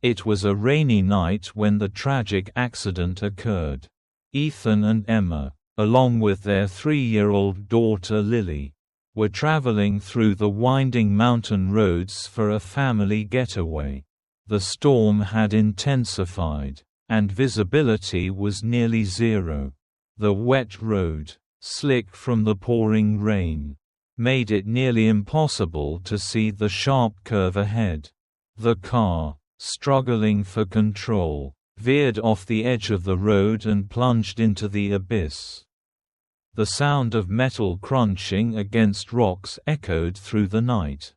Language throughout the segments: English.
It was a rainy night when the tragic accident occurred. Ethan and Emma, along with their 3-year-old daughter Lily, were traveling through the winding mountain roads for a family getaway. The storm had intensified, and visibility was nearly zero. The wet road, slick from the pouring rain, made it nearly impossible to see the sharp curve ahead. The car, struggling for control, veered off the edge of the road and plunged into the abyss. The sound of metal crunching against rocks echoed through the night.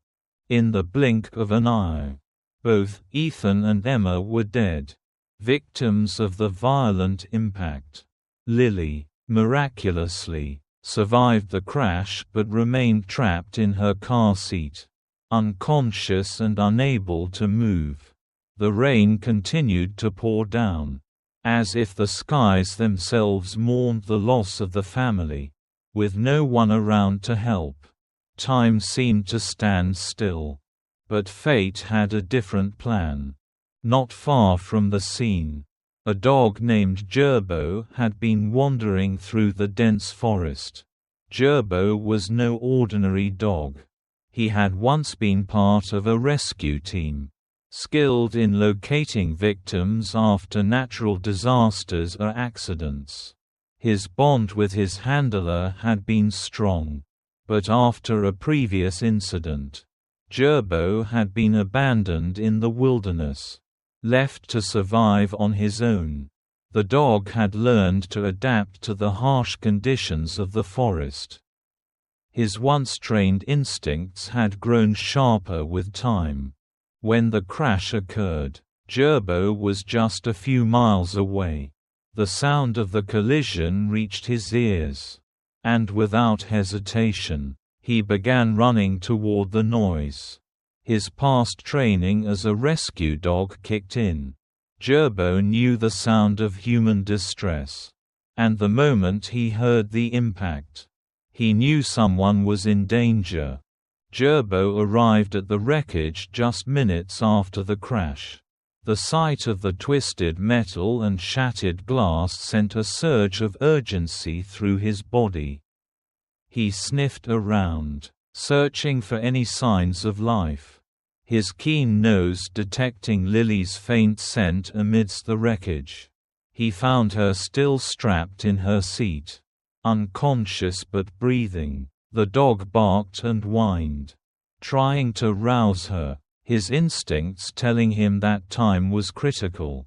In the blink of an eye, both Ethan and Emma were dead, victims of the violent impact. Lily, miraculously, survived the crash but remained trapped in her car seat, unconscious and unable to move. The rain continued to pour down, as if the skies themselves mourned the loss of the family. With no one around to help, time seemed to stand still. But fate had a different plan. Not far from the scene, a dog named Gerbo had been wandering through the dense forest. Gerbo was no ordinary dog. He had once been part of a rescue team, skilled in locating victims after natural disasters or accidents. His bond with his handler had been strong, but after a previous incident, Gerbo had been abandoned in the wilderness, left to survive on his own. The dog had learned to adapt to the harsh conditions of the forest. His once trained instincts had grown sharper with time. When the crash occurred, Gerbo was just a few miles away. The sound of the collision reached his ears, and without hesitation, he began running toward the noise. His past training as a rescue dog kicked in. Gerbo knew the sound of human distress, and the moment he heard the impact, he knew someone was in danger. Gerbo arrived at the wreckage just minutes after the crash. The sight of the twisted metal and shattered glass sent a surge of urgency through his body. He sniffed around, searching for any signs of life, his keen nose detecting Lily's faint scent amidst the wreckage. He found her still strapped in her seat, unconscious but breathing. The dog barked and whined, trying to rouse her, his instincts telling him that time was critical.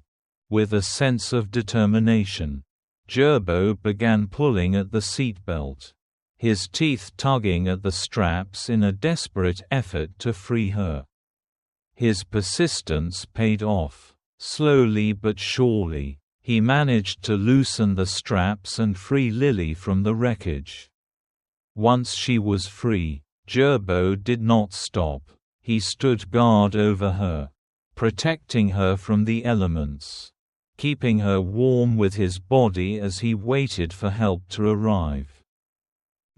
With a sense of determination, Gerbo began pulling at the seatbelt, his teeth tugging at the straps in a desperate effort to free her. His persistence paid off. Slowly but surely, he managed to loosen the straps and free Lily from the wreckage. Once she was free, Gerbo did not stop. He stood guard over her, protecting her from the elements, keeping her warm with his body as he waited for help to arrive.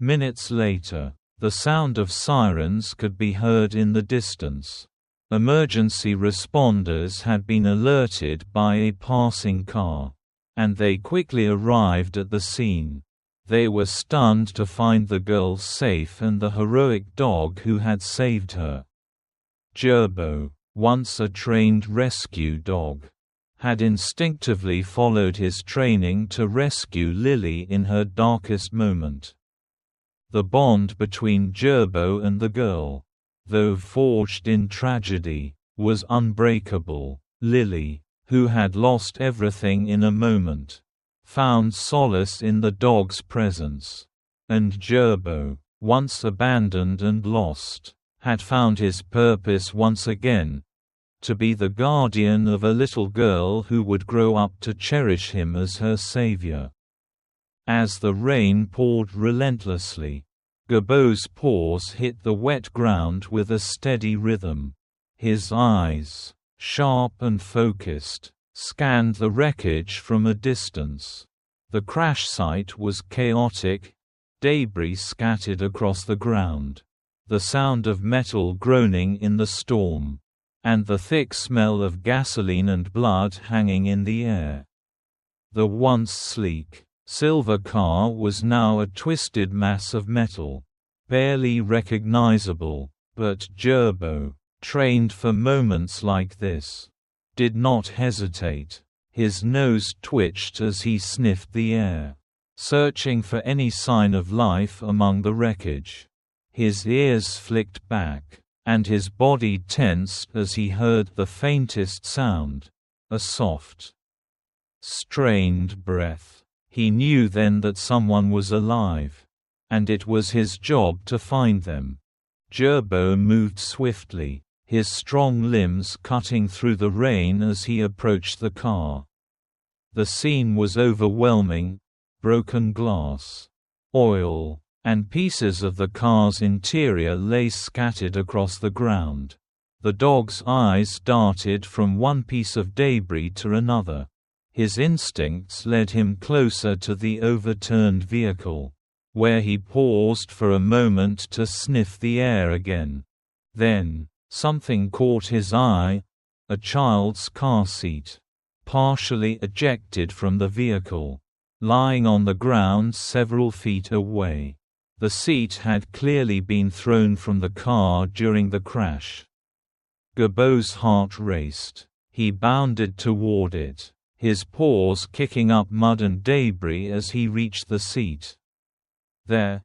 Minutes later, the sound of sirens could be heard in the distance. Emergency responders had been alerted by a passing car, and they quickly arrived at the scene. They were stunned to find the girl safe and the heroic dog who had saved her. Gerbo, once a trained rescue dog, had instinctively followed his training to rescue Lily in her darkest moment. The bond between Gerbo and the girl, though forged in tragedy, was unbreakable. Lily, who had lost everything in a moment, found solace in the dog's presence. And Gerbo, once abandoned and lost, had found his purpose once again, to be the guardian of a little girl who would grow up to cherish him as her savior. As the rain poured relentlessly, Gerbo's paws hit the wet ground with a steady rhythm. His eyes, sharp and focused, scanned the wreckage from a distance. The crash site was chaotic, debris scattered across the ground, the sound of metal groaning in the storm, and the thick smell of gasoline and blood hanging in the air. The once sleek, silver car was now a twisted mass of metal, barely recognizable, but Gerbo, trained for moments like this, did not hesitate. His nose twitched as he sniffed the air, searching for any sign of life among the wreckage. His ears flicked back, and his body tensed as he heard the faintest sound, a soft, strained breath. He knew then that someone was alive, and it was his job to find them. Gerbo moved swiftly, his strong limbs cutting through the rain as he approached the car. The scene was overwhelming: broken glass, oil, and pieces of the car's interior lay scattered across the ground. The dog's eyes darted from one piece of debris to another. His instincts led him closer to the overturned vehicle, where he paused for a moment to sniff the air again. Then, something caught his eye: a child's car seat, partially ejected from the vehicle, lying on the ground several feet away. The seat had clearly been thrown from the car during the crash. Gerbo's heart raced. He bounded toward it, his paws kicking up mud and debris as he reached the seat. There,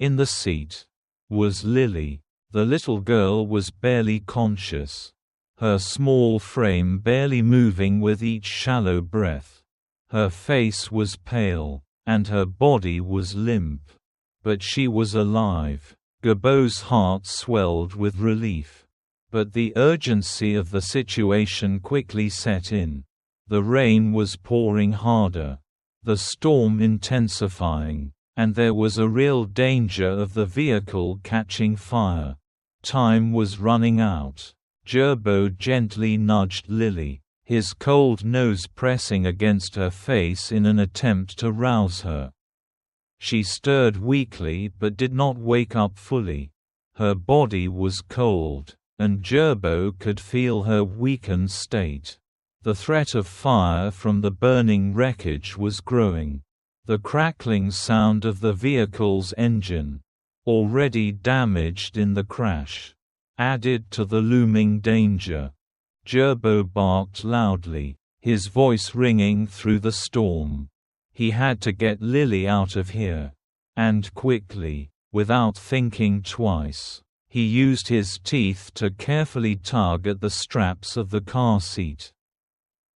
in the seat, was Lily. The little girl was barely conscious, her small frame barely moving with each shallow breath. Her face was pale, and her body was limp. But she was alive. Gerbo's heart swelled with relief. But the urgency of the situation quickly set in. The rain was pouring harder, the storm intensifying, and there was a real danger of the vehicle catching fire. Time was running out. Gerbo gently nudged Lily, his cold nose pressing against her face in an attempt to rouse her. She stirred weakly but did not wake up fully. Her body was cold, and Gerbo could feel her weakened state. The threat of fire from the burning wreckage was growing. The crackling sound of the vehicle's engine, already damaged in the crash, added to the looming danger. Gerbo barked loudly, his voice ringing through the storm. He had to get Lily out of here. And quickly, without thinking twice. He used his teeth to carefully tug at the straps of the car seat.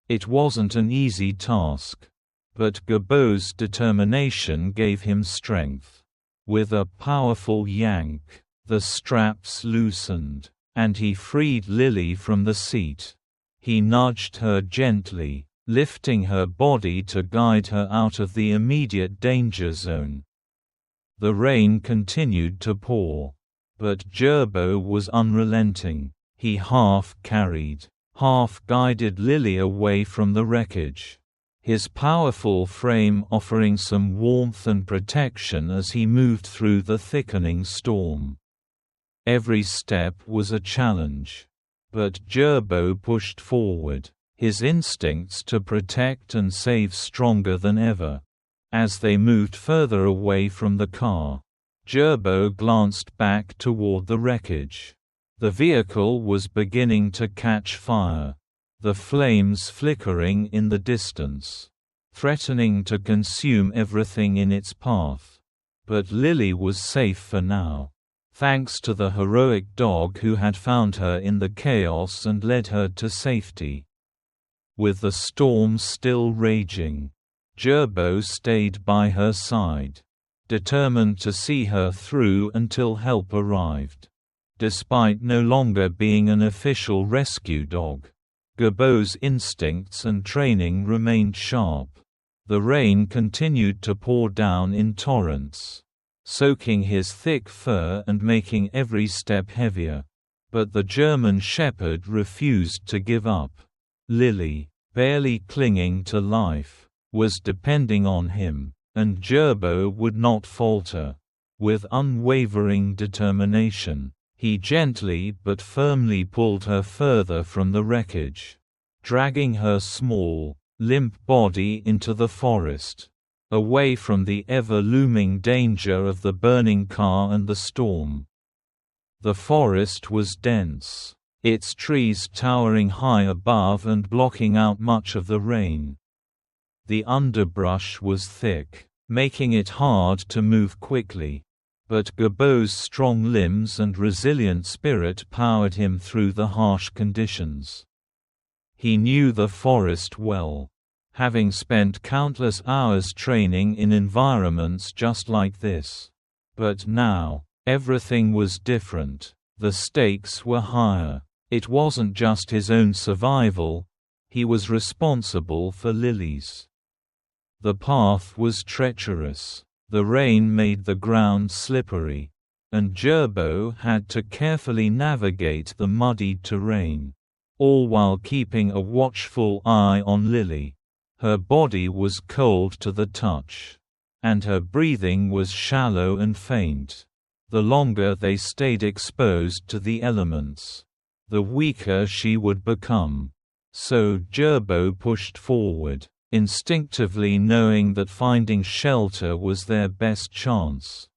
It wasn't an easy task. But Gerbo's determination gave him strength. With a powerful yank, the straps loosened, and he freed Lily from the seat. He nudged her gently, lifting her body to guide her out of the immediate danger zone. The rain continued to pour, but Gerbo was unrelenting. He half-carried, half-guided Lily away from the wreckage, his powerful frame offering some warmth and protection as he moved through the thickening storm. Every step was a challenge. But Gerbo pushed forward, his instincts to protect and save stronger than ever. As they moved further away from the car, Gerbo glanced back toward the wreckage. The vehicle was beginning to catch fire, the flames flickering in the distance, threatening to consume everything in its path. But Lily was safe for now, thanks to the heroic dog who had found her in the chaos and led her to safety. With the storm still raging, Gerbo stayed by her side, determined to see her through until help arrived. Despite no longer being an official rescue dog, Gerbo's instincts and training remained sharp. The rain continued to pour down in torrents, soaking his thick fur and making every step heavier. But the German shepherd refused to give up. Lily, barely clinging to life, was depending on him, and Gerbo would not falter. With unwavering determination, He gently but firmly pulled her further from the wreckage, dragging her small, limp body into the forest, away from the ever-looming danger of the burning car and the storm. The forest was dense, its trees towering high above and blocking out much of the rain. The underbrush was thick, making it hard to move quickly, but Gabot's strong limbs and resilient spirit powered him through the harsh conditions. He knew the forest well, having spent countless hours training in environments just like this. But now, everything was different. The stakes were higher. It wasn't just his own survival, he was responsible for Lily's. The path was treacherous. The rain made the ground slippery, and Gerbo had to carefully navigate the muddy terrain, all while keeping a watchful eye on Lily. Her body was cold to the touch, and her breathing was shallow and faint. The longer they stayed exposed to the elements, the weaker she would become. So Gerbo pushed forward, instinctively knowing that finding shelter was their best chance.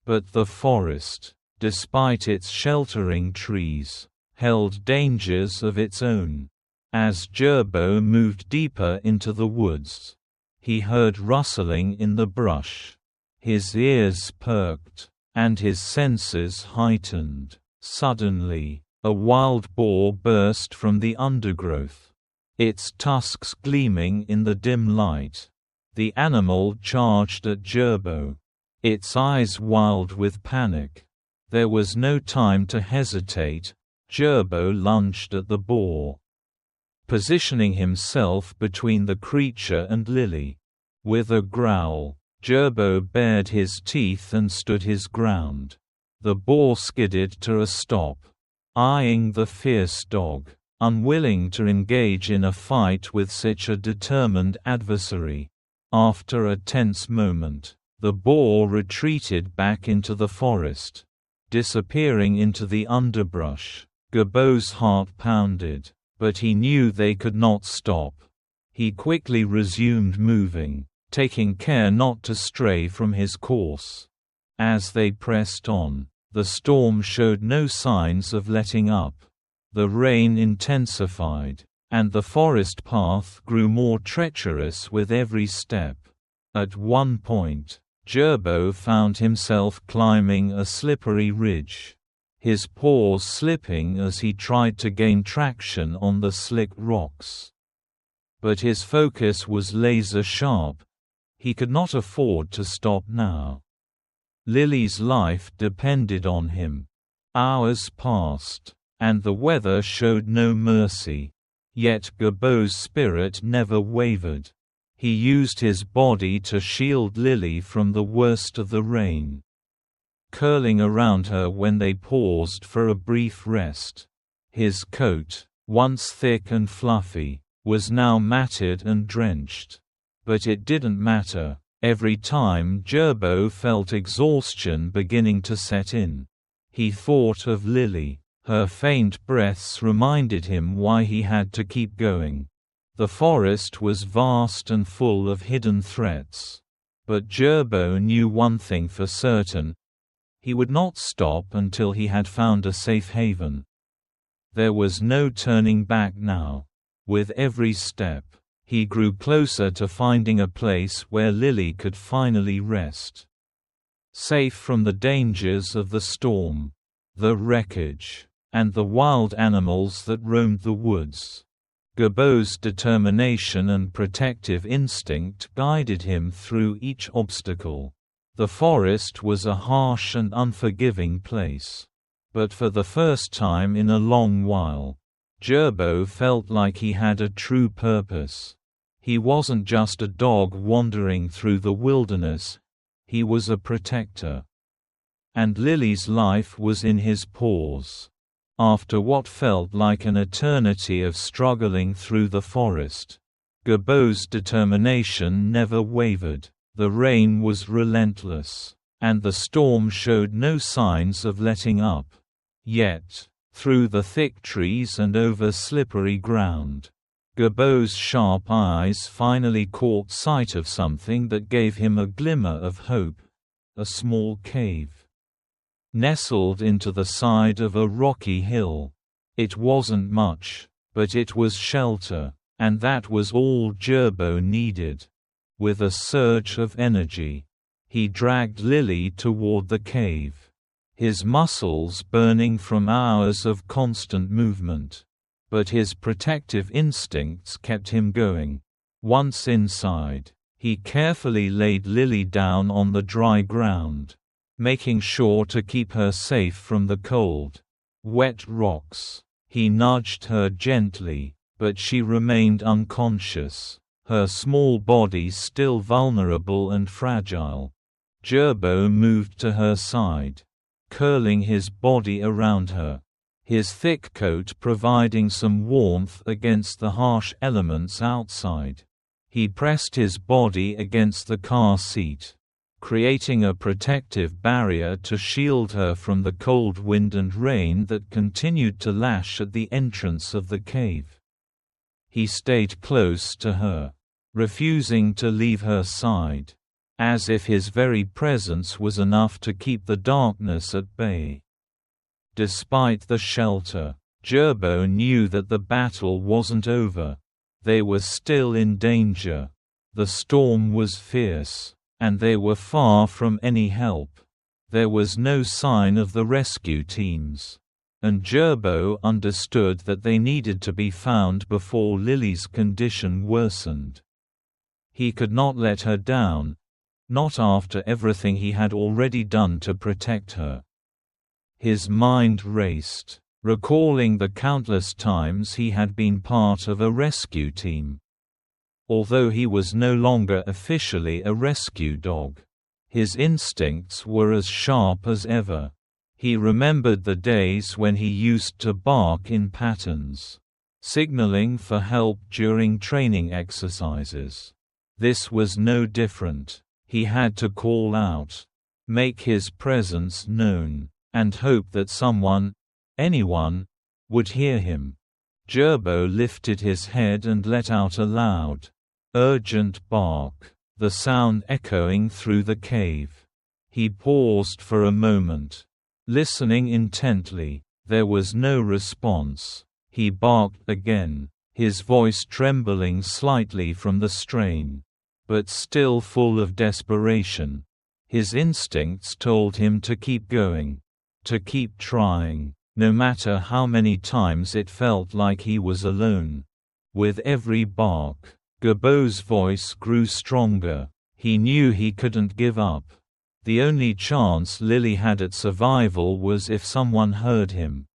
But the forest, despite its sheltering trees, held dangers of its own. As Gerbo moved deeper into the woods, he heard rustling in the brush. His ears perked, and his senses heightened. Suddenly, a wild boar burst from the undergrowth, its tusks gleaming in the dim light. The animal charged at Gerbo, its eyes wild with panic. There was no time to hesitate. Gerbo lunged at the boar, positioning himself between the creature and Lily. With a growl, Gerbo bared his teeth and stood his ground. The boar skidded to a stop, eyeing the fierce dog, unwilling to engage in a fight with such a determined adversary. After a tense moment, the boar retreated back into the forest, disappearing into the underbrush. Gabot's heart pounded, but he knew they could not stop. He quickly resumed moving, taking care not to stray from his course. As they pressed on, the storm showed no signs of letting up. The rain intensified, and the forest path grew more treacherous with every step. At one point, Gerbo found himself climbing a slippery ridge, his paws slipping as he tried to gain traction on the slick rocks. But his focus was laser-sharp. He could not afford to stop now. Lily's life depended on him. Hours passed, and the weather showed no mercy. Yet Gabot's spirit never wavered. He used his body to shield Lily from the worst of the rain, curling around her when they paused for a brief rest. His coat, once thick and fluffy, was now matted and drenched. But it didn't matter. Every time Gerbo felt exhaustion beginning to set in, he thought of Lily. Her faint breaths reminded him why he had to keep going. The forest was vast and full of hidden threats. But Gerbo knew one thing for certain: he would not stop until he had found a safe haven. There was no turning back now. With every step, he grew closer to finding a place where Lily could finally rest, safe from the dangers of the storm, the wreckage, and the wild animals that roamed the woods. Gabot's determination and protective instinct guided him through each obstacle. The forest was a harsh and unforgiving place. But for the first time in a long while, Gerbo felt like he had a true purpose. He wasn't just a dog wandering through the wilderness, he was a protector. And Lily's life was in his paws. After what felt like an eternity of struggling through the forest, Gabot's determination never wavered. The rain was relentless, and the storm showed no signs of letting up. Yet, through the thick trees and over slippery ground, Gabbo's sharp eyes finally caught sight of something that gave him a glimmer of hope: a small cave, nestled into the side of a rocky hill. It wasn't much, but it was shelter, and that was all Gerbo needed. With a surge of energy, he dragged Lily toward the cave, his muscles burning from hours of constant movement. But his protective instincts kept him going. Once inside, he carefully laid Lily down on the dry ground, making sure to keep her safe from the cold, wet rocks. He nudged her gently, but she remained unconscious, her small body still vulnerable and fragile. Gerbo moved to her side, curling his body around her, his thick coat providing some warmth against the harsh elements outside. He pressed his body against the car seat, creating a protective barrier to shield her from the cold wind and rain that continued to lash at the entrance of the cave. He stayed close to her, refusing to leave her side, as if his very presence was enough to keep the darkness at bay. Despite the shelter, Gerbo knew that the battle wasn't over. They were still in danger. The storm was fierce, and they were far from any help. There was no sign of the rescue teams, and Gerbo understood that they needed to be found before Lily's condition worsened. He could not let her down, not after everything he had already done to protect her. His mind raced, recalling the countless times he had been part of a rescue team. Although he was no longer officially a rescue dog, his instincts were as sharp as ever. He remembered the days when he used to bark in patterns, signaling for help during training exercises. This was no different. He had to call out, make his presence known, and hope that someone, anyone, would hear him. Gerbo lifted his head and let out a loud, urgent bark, the sound echoing through the cave. He paused for a moment, listening intently. There was no response. He barked again, his voice trembling slightly from the strain, but still full of desperation. His instincts told him to keep going, to keep trying, no matter how many times it felt like he was alone. With every bark, Gabbo's voice grew stronger. He knew he couldn't give up. The only chance Lily had at survival was if someone heard him.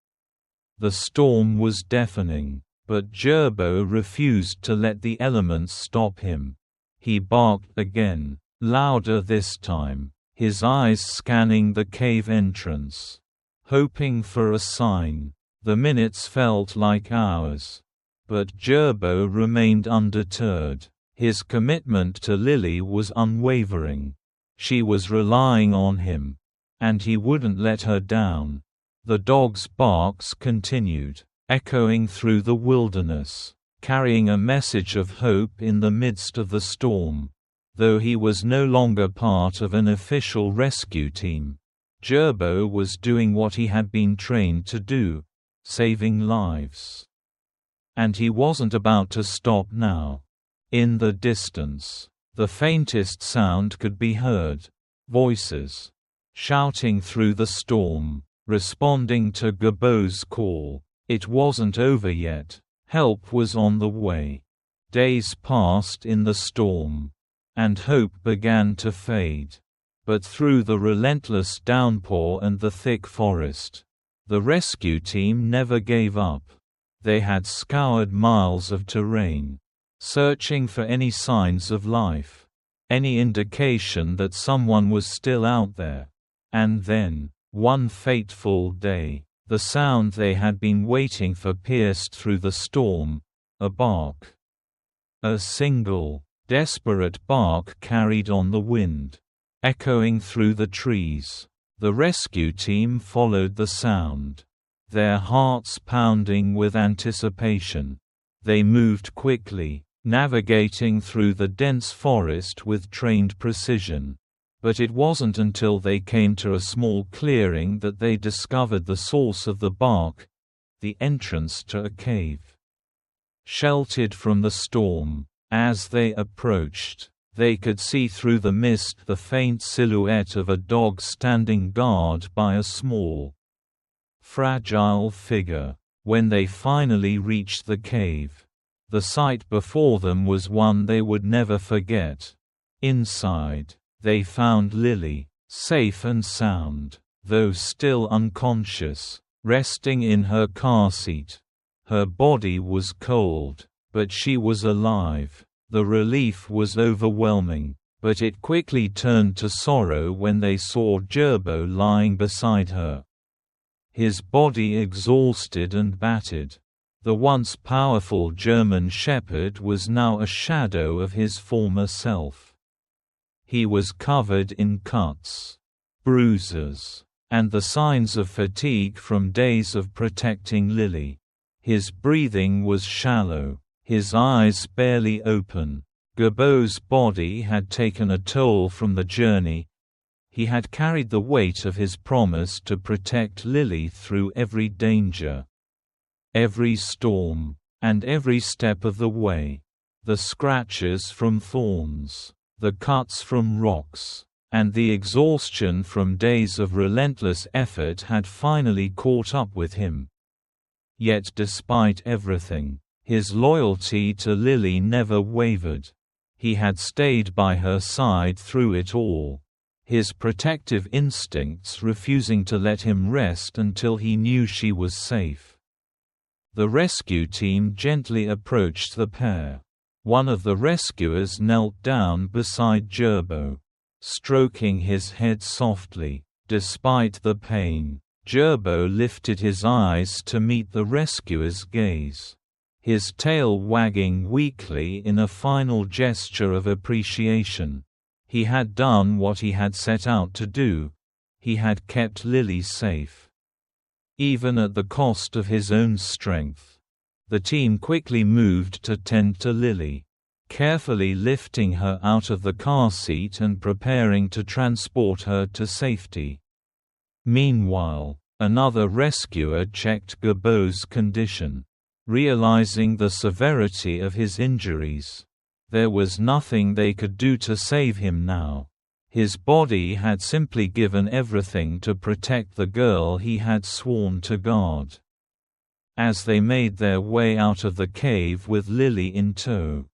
The storm was deafening, but Gerbo refused to let the elements stop him. He barked again, louder this time, his eyes scanning the cave entrance, hoping for a sign. The minutes felt like hours. But Gerbo remained undeterred. His commitment to Lily was unwavering. She was relying on him, and he wouldn't let her down. The dog's barks continued, echoing through the wilderness, carrying a message of hope in the midst of the storm. Though he was no longer part of an official rescue team, Gerbo was doing what he had been trained to do, saving lives. And he wasn't about to stop now. In the distance, the faintest sound could be heard: voices, shouting through the storm, responding to Gabbo's call. It wasn't over yet. Help was on the way. Days passed in the storm, and hope began to fade. But through the relentless downpour and the thick forest, the rescue team never gave up. They had scoured miles of terrain, searching for any signs of life, any indication that someone was still out there. And then, one fateful day, the sound they had been waiting for pierced through the storm: a bark. A single, desperate bark carried on the wind, echoing through the trees. The rescue team followed the sound, their hearts pounding with anticipation. They moved quickly, navigating through the dense forest with trained precision. But it wasn't until they came to a small clearing that they discovered the source of the bark, the entrance to a cave. Sheltered from the storm, as they approached, they could see through the mist the faint silhouette of a dog standing guard by a small, fragile figure. When they finally reached the cave, the sight before them was one they would never forget. Inside, they found Lily, safe and sound, though still unconscious, resting in her car seat. Her body was cold, but she was alive. The relief was overwhelming, but it quickly turned to sorrow when they saw Gerbo lying beside her. His body exhausted and battered. The once powerful German shepherd was now a shadow of his former self. He was covered in cuts, bruises, and the signs of fatigue from days of protecting Lily. His breathing was shallow, his eyes barely open. Gerbo's body had taken a toll from the journey. He had carried the weight of his promise to protect Lily through every danger, every storm, and every step of the way. The scratches from thorns, the cuts from rocks, and the exhaustion from days of relentless effort had finally caught up with him. Yet despite everything, his loyalty to Lily never wavered. He had stayed by her side through it all, his protective instincts refusing to let him rest until he knew she was safe. The rescue team gently approached the pair. One of the rescuers knelt down beside Gerbo, stroking his head softly. Despite the pain, Gerbo lifted his eyes to meet the rescuer's gaze, his tail wagging weakly in a final gesture of appreciation. He had done what he had set out to do. He had kept Lily safe, even at the cost of his own strength. The team quickly moved to tend to Lily, carefully lifting her out of the car seat and preparing to transport her to safety. Meanwhile, another rescuer checked Gerbo's condition. Realizing the severity of his injuries, there was nothing they could do to save him now. His body had simply given everything to protect the girl he had sworn to guard. As they made their way out of the cave with Lily in tow,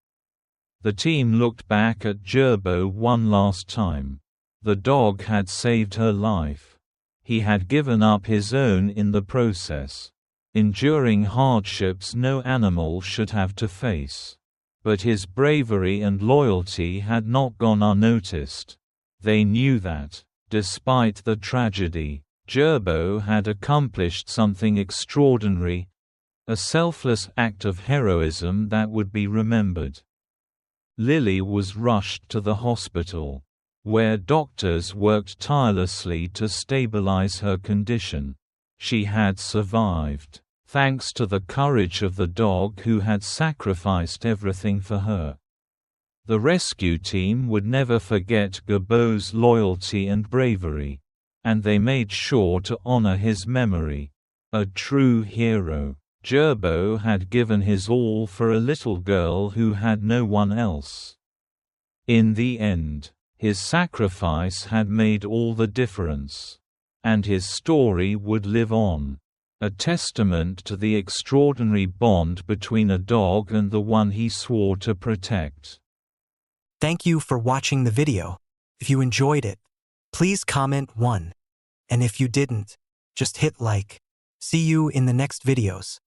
the team looked back at Gerbo one last time. The dog had saved her life. He had given up his own in the process, enduring hardships no animal should have to face. But his bravery and loyalty had not gone unnoticed. They knew that, despite the tragedy, Gerbo had accomplished something extraordinary, a selfless act of heroism that would be remembered. Lily was rushed to the hospital, where doctors worked tirelessly to stabilize her condition. She had survived, thanks to the courage of the dog who had sacrificed everything for her. The rescue team would never forget Gerbo's loyalty and bravery, and they made sure to honor his memory. A true hero, Gerbo had given his all for a little girl who had no one else. In the end, his sacrifice had made all the difference, and his story would live on, a testament to the extraordinary bond between a dog and the one he swore to protect. Thank you for watching the video. If you enjoyed it, please comment 1. And if you didn't, just hit like. See you in the next videos.